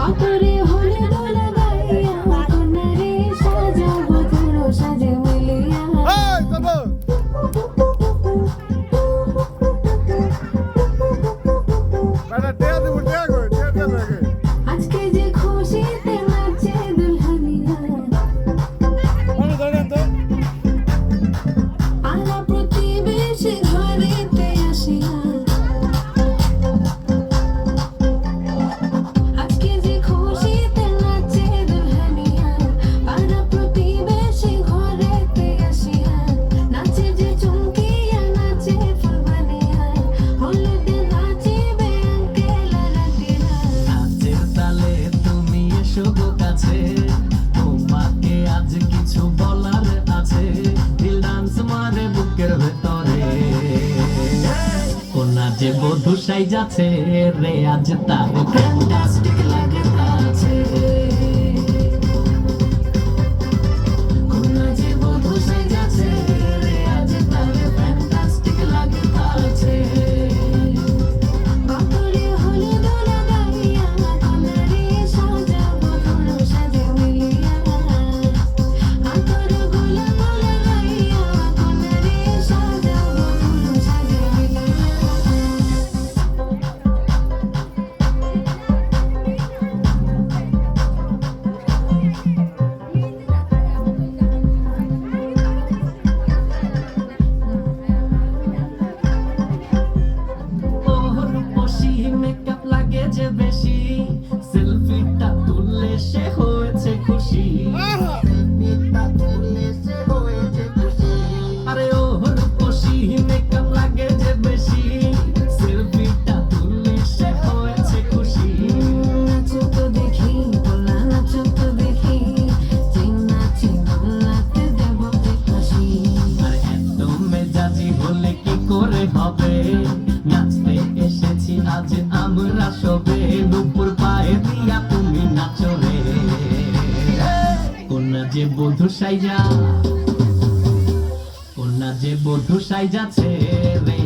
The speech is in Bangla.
কাপড়ে হলে দোলা গাইয়া কন্যারে সাজাবো তোর সাজে মিলিয়া আজকে যে খুশিতে নাচে দুলহানিয়া পাড়া প্রতিবেশী ঘরেতে আসিয়া আজকে যে খুশিতে নাচে দুলহানিয়া পাড়া প্রতিবেশী ঘরেতে আসিয়া নাচে যে চুমকিয়া নাচে ফুলবানিয়া হলুদে নাচিবে আঙ্কেল আন্টিরা নাচের তালে তুমি এসো গো কাছে, তোমাকে আজ কিছু বলার আছে। দিল ডান্স মারে বুকের ভেতরে, কোনা যে বধূ সাইজাছে রে আজ তার ফ্যান্টাস্টিক লাগে তাছে কোনা যে বধূ সাজাছে রে আজ তার ফ্যান্টাস্টিক লাগে তাছে কাপড়ে হলে দোলা গাইয়া কন্যারে সাজাবো তোর সাজে মিলিয়া আতর গোলা গোলা গাইয়া কন্যারে সাজাবো তোর সাজে মিলিয়া ওর রূপসী মেকআপ লাগে যে বেশি, সেলফিটা তুললে সে হয়েছে খুশি। আরে ওর রূপসী মেকআপ লাগে যে বেশি, সেলফিটা তুললে সে হয়েছে খুশি। নাচো তো দেখি তোলা নাচো তো দেখি চিন্না চিন্নাতে দেব হাসি আর এত মেজাজি হলে কি করে হবে, নাচতে এসেছি আজ আমরা সবে। নুপুর পায়ে দিয়া তুমি নাচো রে, কোনা যে বধূ সাইজা, কোনা যে বধূ সাইজাছে রে